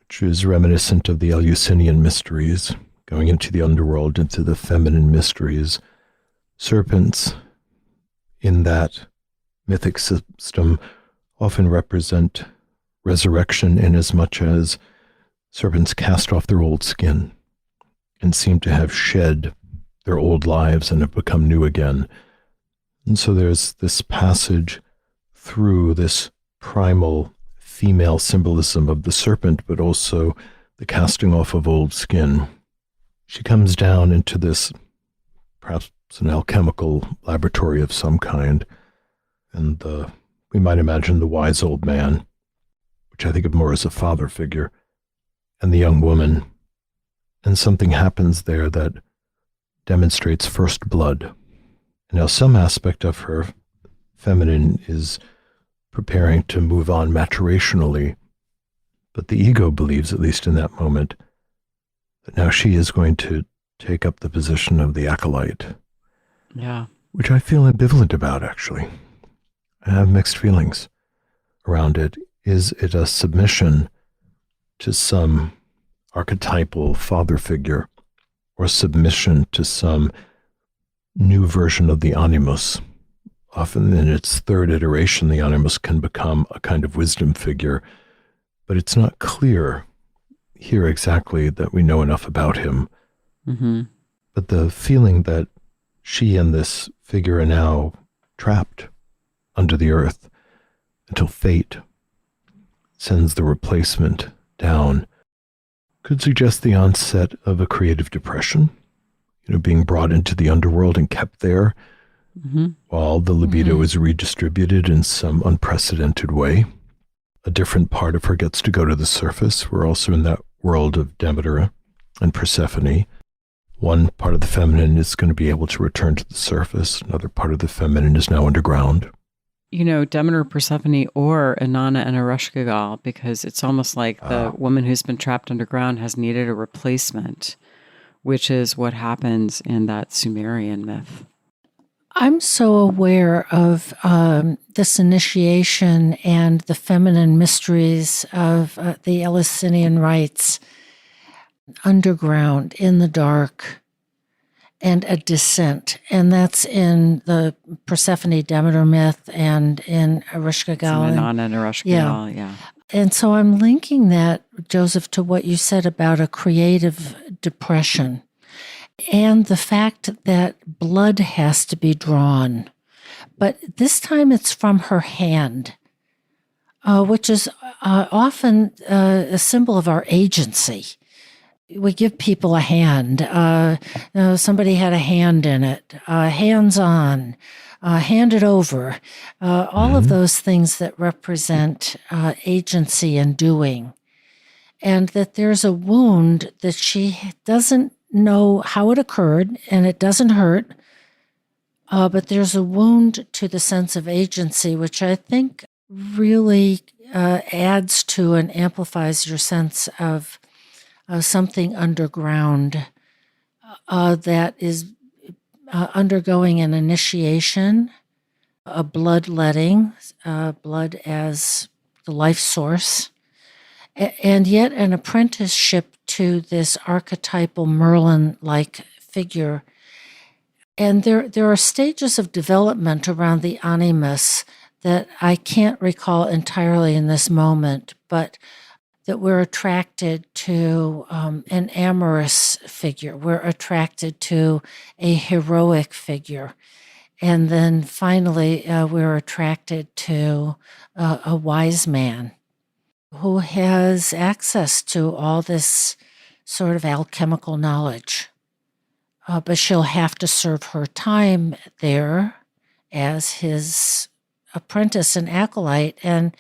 which is reminiscent of the Eleusinian mysteries, going into the underworld, into the feminine mysteries. Serpents in that mythic system often represent resurrection, in as much as serpents cast off their old skin and seem to have shed their old lives and have become new again. And so there's this passage through this primal female symbolism of the serpent, but also the casting off of old skin. She comes down into this, perhaps an alchemical laboratory of some kind, and we might imagine the wise old man, which I think of more as a father figure, and the young woman, and something happens there that demonstrates first blood. Now, some aspect of her feminine is preparing to move on maturationally, but the ego believes, at least in that moment, that now she is going to take up the position of the acolyte. Yeah. Which I feel ambivalent about, actually. I have mixed feelings around it. Is it a submission to some archetypal father figure, or submission to some new version of the animus? Often in its third iteration, the animus can become a kind of wisdom figure, but it's not clear here exactly that we know enough about him. Mm-hmm. But the feeling that she and this figure are now trapped under the earth until fate sends the replacement down could suggest the onset of a creative depression, being brought into the underworld and kept there while the libido is redistributed in some unprecedented way. A different part of her gets to go to the surface. We're also in that world of Demeter and Persephone. One part of the feminine is going to be able to return to the surface. Another part of the feminine is now underground. Demeter, Persephone, or Inanna and Ereshkigal, because it's almost like the woman who's been trapped underground has needed a replacement, which is what happens in that Sumerian myth. I'm so aware of this initiation and the feminine mysteries of the Eleusinian rites, underground, in the dark, and a descent. And that's in the Persephone Demeter myth and in Ereshkigal. Inanna and Ereshkigal, yeah. And so I'm linking that, Joseph, to what you said about a creative depression and the fact that blood has to be drawn. But this time it's from her hand, which is often a symbol of our agency. We give people a hand. Somebody had a hand in it. Hands on. Hand it over. All of those things that represent agency and doing. And that there's a wound that she doesn't know how it occurred, and it doesn't hurt. But there's a wound to the sense of agency, which I think really adds to and amplifies your sense of something underground that is undergoing an initiation, a bloodletting, blood as the life source, and yet an apprenticeship to this archetypal Merlin-like figure. And there are stages of development around the animus that I can't recall entirely in this moment, but that we're attracted to an amorous figure. We're attracted to a heroic figure. And then finally, we're attracted to a wise man who has access to all this sort of alchemical knowledge. But she'll have to serve her time there as his apprentice and acolyte. And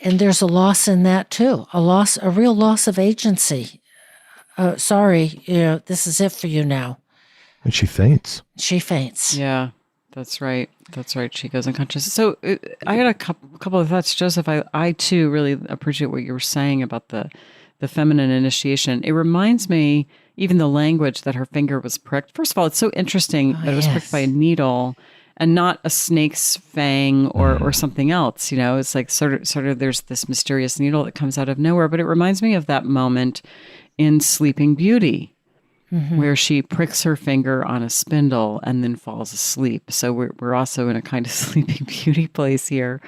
there's a loss in that too, a real loss of agency. Sorry, this is it for you now. And she faints. She faints. Yeah, that's right. That's right. She goes unconscious. So I had a couple of thoughts, Joseph. I too really appreciate what you were saying about the the feminine initiation. It reminds me, even the language that her finger was pricked. First of all, it's so interesting that it was pricked by a needle and not a snake's fang or something else. You know, it's like sort of there's this mysterious needle that comes out of nowhere. But it reminds me of that moment in Sleeping Beauty, where she pricks her finger on a spindle and then falls asleep. So we're also in a kind of Sleeping Beauty place here.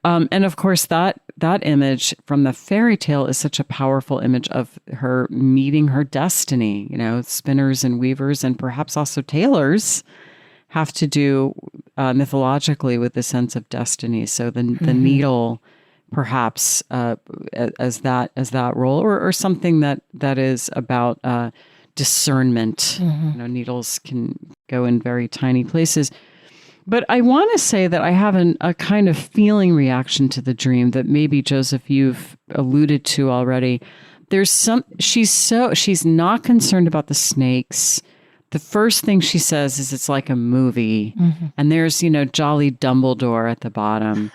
And of course, that image from the fairy tale is such a powerful image of her meeting her destiny. You know, spinners and weavers and perhaps also tailors have to do mythologically with the sense of destiny. So the needle, perhaps as that role, or something that is about discernment. You know, needles can go in very tiny places. But I want to say that I have a kind of feeling reaction to the dream that maybe, Joseph, you've alluded to already. She's not concerned about the snakes. The first thing she says is it's like a movie, and there's, jolly Dumbledore at the bottom,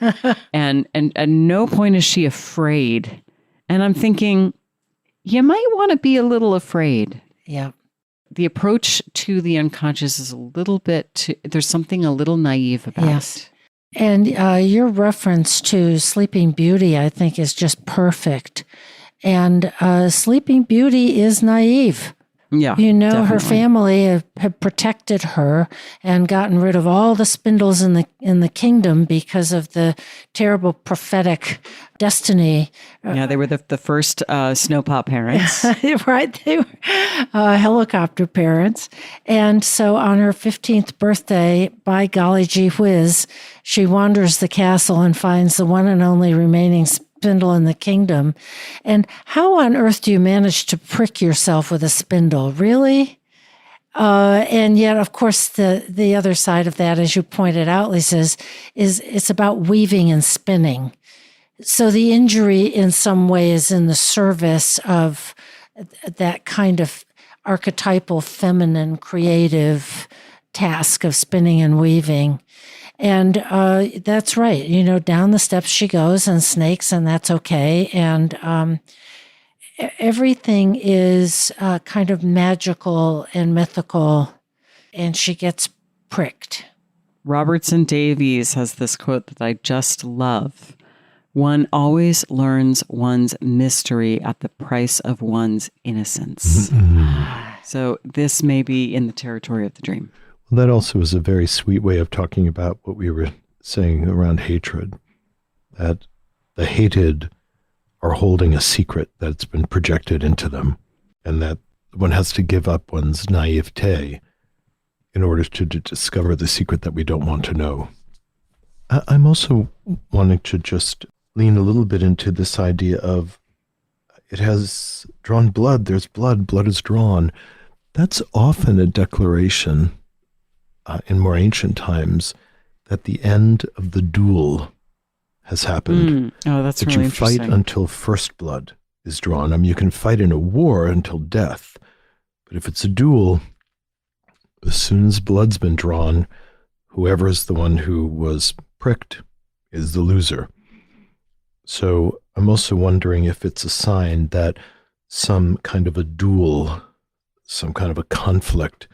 and at no point is she afraid. And I'm thinking, you might want to be a little afraid. Yeah. The approach to the unconscious is a little bit, there's something a little naive about it. And your reference to Sleeping Beauty, I think, is just perfect. And Sleeping Beauty is naive. Yeah, definitely. Her family have protected her and gotten rid of all the spindles in the kingdom because of the terrible prophetic destiny. Yeah, they were the first snowplow parents. Right, they were helicopter parents. And so on her 15th birthday, by golly gee whiz, she wanders the castle and finds the one and only remaining spindle in the kingdom. And how on earth do you manage to prick yourself with a spindle? Really? And yet, of course, the other side of that, as you pointed out, Lisa, is it's about weaving and spinning. So the injury in some way is in the service of that kind of archetypal feminine creative task of spinning and weaving. And that's right. Down the steps she goes and snakes, and that's okay. And everything is kind of magical and mythical, and she gets pricked. Robertson Davies has this quote that I just love. One always learns one's mystery at the price of one's innocence. So this may be in the territory of the dream. Well, that also is a very sweet way of talking about what we were saying around hatred, that the hated are holding a secret that's been projected into them, and that one has to give up one's naivete in order to discover the secret that we don't want to know. I'm also wanting to just lean a little bit into this idea of it has drawn blood, there's blood is drawn. That's often a declaration in more ancient times that the end of the duel has happened. Oh, that's that really you fight interesting. until first blood is drawn. I mean, you can fight in a war until death, but if it's a duel, as soon as blood's been drawn, whoever is the one who was pricked is the loser. So I'm also wondering if it's a sign that some kind of a duel, some kind of a conflict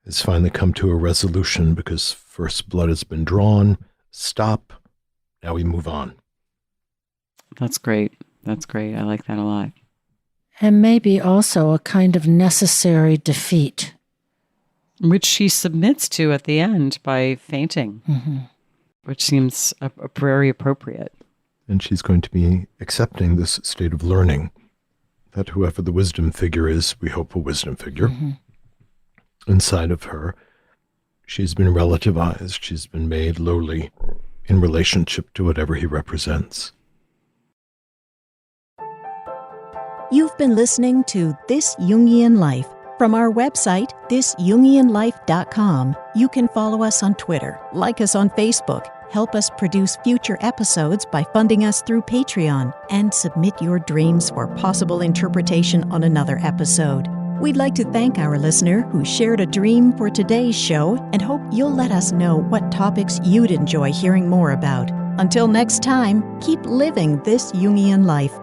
has finally come to a resolution because first blood has been drawn. Stop. Now we move on. That's great. That's great. I like that a lot. And maybe also a kind of necessary defeat. Which she submits to at the end by fainting, which seems very appropriate. And she's going to be accepting this state of learning, that whoever the wisdom figure is, we hope a wisdom figure, inside of her, she's been relativized, she's been made lowly in relationship to whatever he represents. You've been listening to This Jungian Life. From our website, thisjungianlife.com, you can follow us on Twitter, like us on Facebook, help us produce future episodes by funding us through Patreon, and submit your dreams for possible interpretation on another episode. We'd like to thank our listener who shared a dream for today's show and hope you'll let us know what topics you'd enjoy hearing more about. Until next time, keep living this Jungian life.